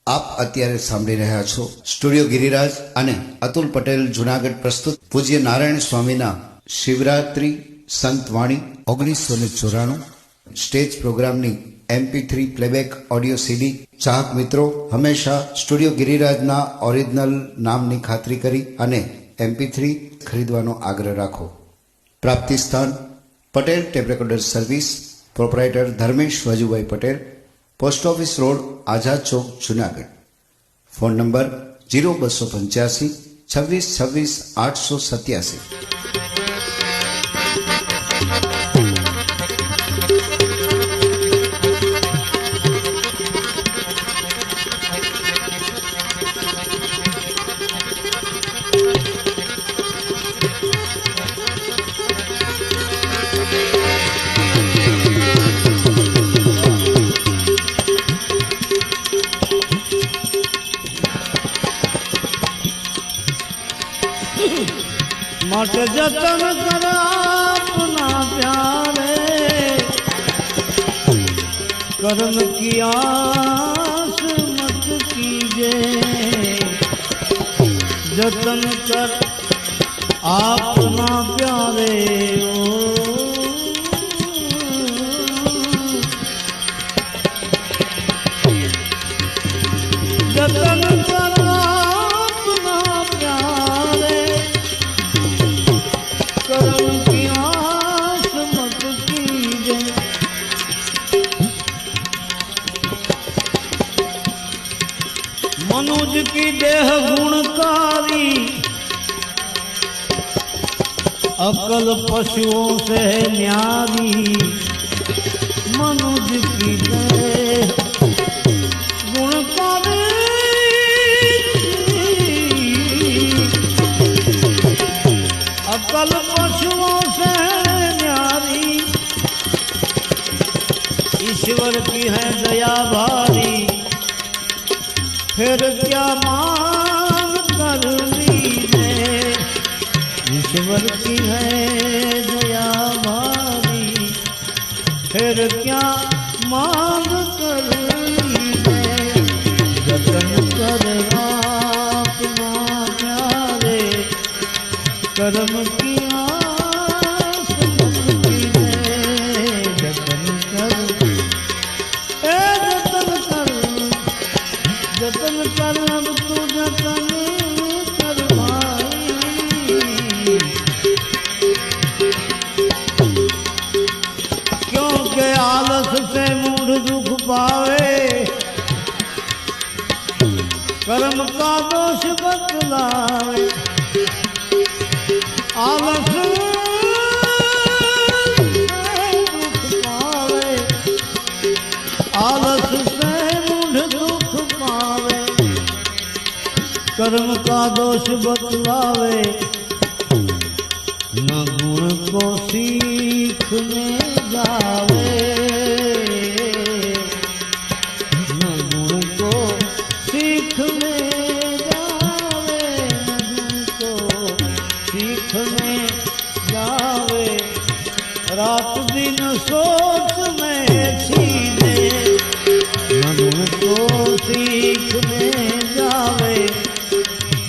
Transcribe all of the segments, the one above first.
आप अत्यारे सांभળી રહ્યા છો સ્ટુડિયો ગિરિરાજ અને અતુલ પટેલ જુનાગઢ પ્રસ્તુત પૂજ્ય નારાયણ સ્વામીના શિવરાત્રી સંતવાણી 1994 સ્ટેજ પ્રોગ્રામની MP3 પ્લેબેક ઓડિયો CD ચાહક મિત્રો હંમેશા સ્ટુડિયો ગિરિરાજના ઓરિજિનલ નામની ખાતરી કરી અને MP3 ખરીદવાનો આગ્રહ રાખો। પ્રાપ્તિ સ્થાન Patel tape recorder service, proprietor Dharmesh Vajubhai Patel, post office road, Azad Chowk, Junagadh. Phone number 0285 26 26 887। मट जतन कर अपना प्यारे, कर्म की आस मत कीजे। जतन कर अपना प्यारे, जतन कर अपना प्यारे, कर्म की आस मत कीजे। मनुज की देह गुणकारी, अकल पशुओं से न्यारी। मनुज की देह गुणकारी, अकल पशुओं से न्यारी। ईश्वर की है दया भारी, फिर क्या मांग कर लीजे। ईश्वर की है दया भारी, फिर क्या मांग कर लीजे। जतन कर अपना प्यारे, कर्म की आस मत कीजे। जतन कर जतन कर अब तू जतन कर भाई। क्योंकि आलस से मूढ़ दुख पावे, कर्म का दोष बतलावे। आलस दुख पावे, आलस से मूढ़ दुख पावे। कर्म का दोष बतलावे, न गुण को सीखने जावे। न गुण को सीखने जावे, न गुण को सीखने जावे। रात दिन सोच में छीने, मन को सीखने जावे।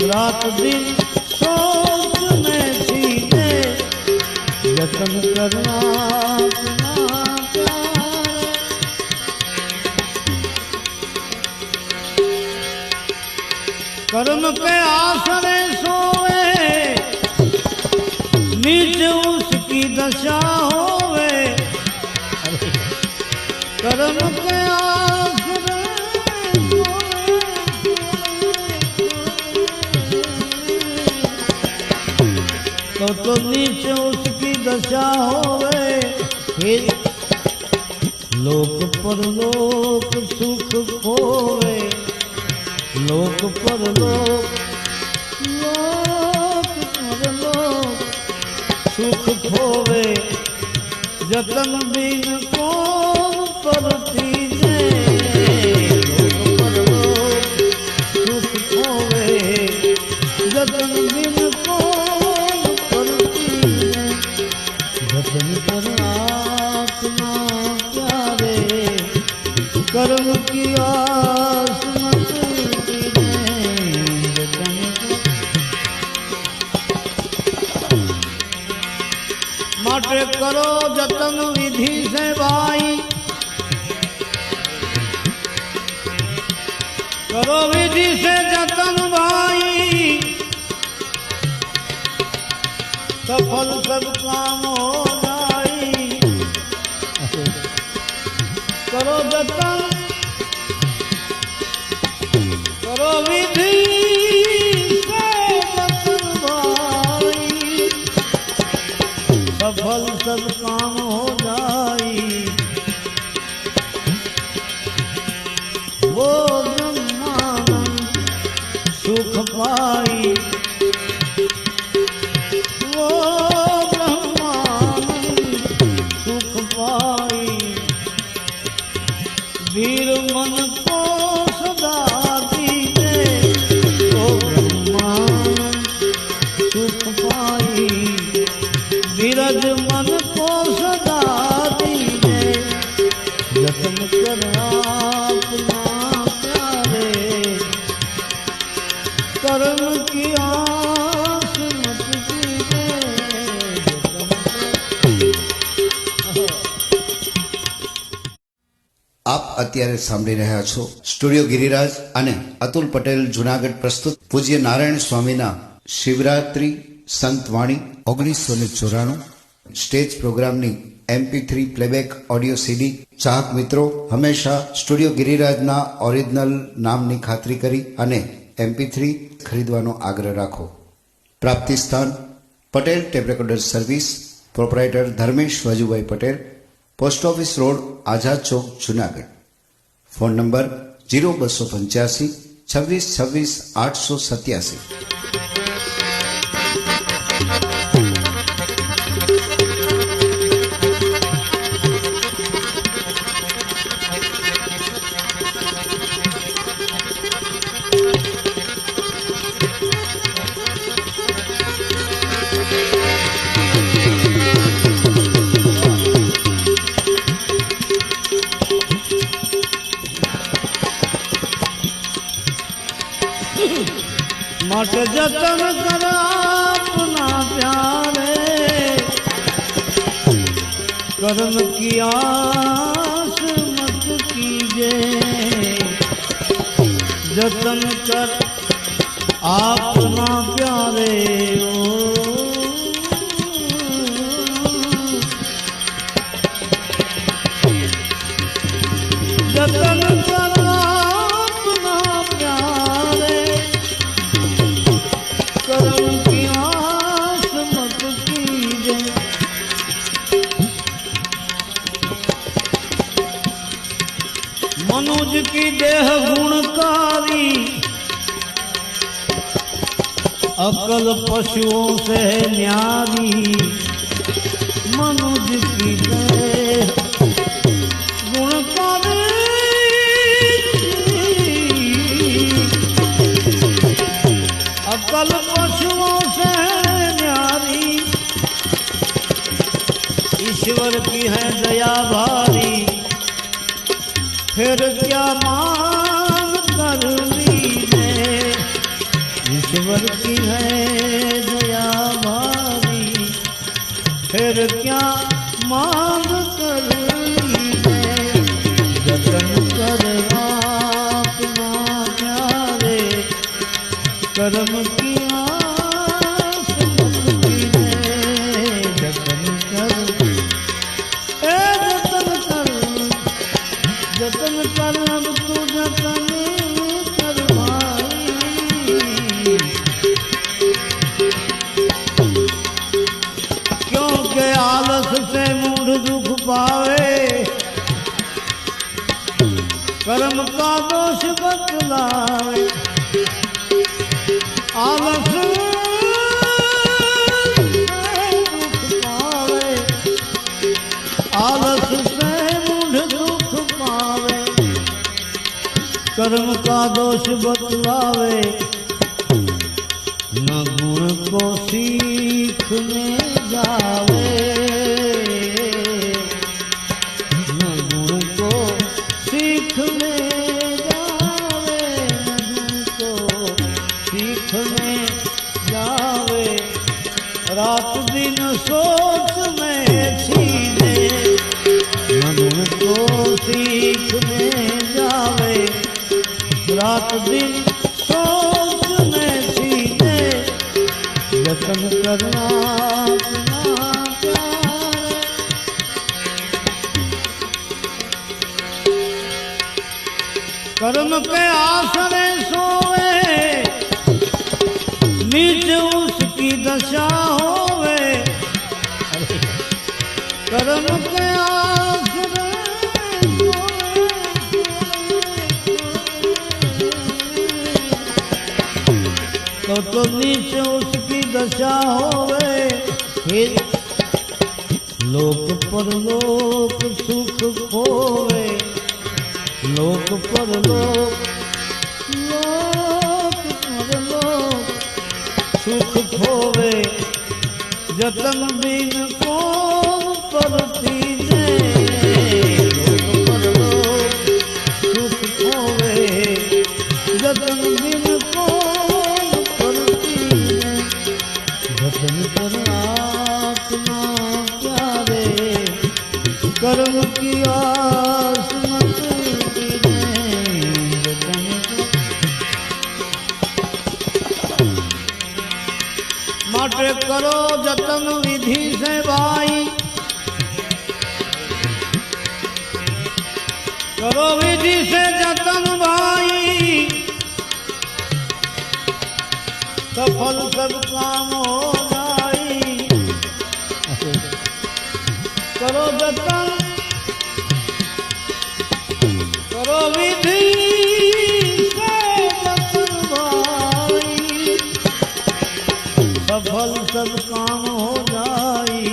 रात दिन सोच में छीने, जतन करना अपना प्यारे। कर्म पे आसरे सोवे, नीचे उसकी दशा होवे। कर्म पे आसरे सोवे, तो नीचे उसकी दशा होवे। फिर लोक परलोक सुख खोवे। लोक परलोक, लोक परलोक सुख खोवे। जतन बिन कौन परतीजे। लोक परलोक सुख खोवे, जतन बिन कौन परतीजे। जतन कर अपना प्यारे, कर्म की आस मत करो जतन विधि से भाई, करो विधि से जतन भाई, सफल सब काम हो जाई। करो जतन, करो विधि से जतन भाई, सफल सब काम हो जाई। वो ब्रह्मानंद सुख पाई, वो ब्रह्मानंद सुख पाई। वीर मन को सदा दीजे, वो ब्रह्मानंद सुख पाई। विरज मन को सदा दीजे, जतन कर अपना प्यारे, कर्म की आस मत कीजे। આપ અત્યારે સાંભળી રહ્યા છો સ્ટુડિયો ગિરિરાજ અને અતુલ પટેલ જુનાગઢ પ્રસ્તુત પૂજ્ય નારાયણ સ્વામીના શિવરાત્રી સંતવાણી 1994 સ્ટેજ પ્રોગ્રામની MP3 પ્લેબેક ઓડિયો CD. ચાહક મિત્રો હંમેશા સ્ટુડિયો ગિરિરાજના ઓરિજિનલ નામની ખાતરી કરી અને MP3 ખરીદવાનો આગ્રહ રાખો. પ્રાપ્તિ સ્થાન Patel tape recorder service, proprietor Dharmesh Vajubhai Patel, post office road, Azad Chowk, Junagadh. Phone number 0285 26 26 887. मत जतन कर अपना प्यारे, कर्म की आस मत कीजे। जतन कर अपना प्यारे, जतन कर अपना प्यारे, कर्म की आस मत कीजे। मनुज की देह गुणकारी, अकल पशुओं से न्यारी। मनुज की देह गुणकारी, अकल पशुओं से न्यारी। ईश्वर की है दया भारी, फिर क्या मांग कर लीजे। ईश्वर की है दया भारी, फिर क्या मांग कर लीजे। जतन कर अपना प्यारे, कर्म की आस मत कीजे। जतन कर, जतन कर, जतन कर, अब तू जतन कर भाई। क्योंकि आलस से मूढ़ दुख पावे, कर्म का दोष बतलावे। आलस दुख पावे, आलस से मूढ़ दुख पावे। कर्म का दोष बतलावे, न गुण को सीखने जावे। न गुण को सीखने जावे, न गुण को सीखने जावे। रात दिन सोच में थी रात दिन सोच में सीधे जतन करना अपना प्यार। कर्म के आसरे सोवे नीच उसकी दशा होवे। कर्म के आसरे तो नीचे उसकी दशा होवे। फिर लोक परलोक सुख खोवे। लोक परलोक लोक परलोक सुख खोवे। जतन बिन कौन परती है। लोक परलोक सुख खोवे। जतन बिन कौन परती है। जतन कर आत्मा प्यारे कर्म की आस मत कीने। जतन माटे करो जतन विधि से भाई। करो विधि से जतन भाई। सफल सब काम हो जाई। करो जतन करो विधि से जतन भाई। सफल सब काम हो जाई।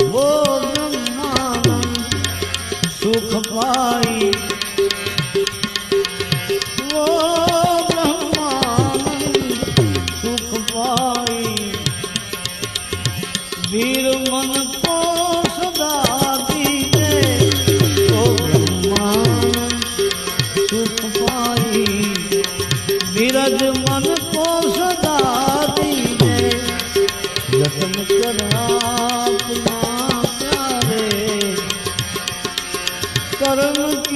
वो ब्रह्मानंद सुख पाई। वो ब्रह्मानंद सुख पाई। वीर मन को सदा दीजे। वो ब्रह्मानंद सुख पाई। विरज मन को सदा दीजे। जतन कर अपना प्यारे कर्म की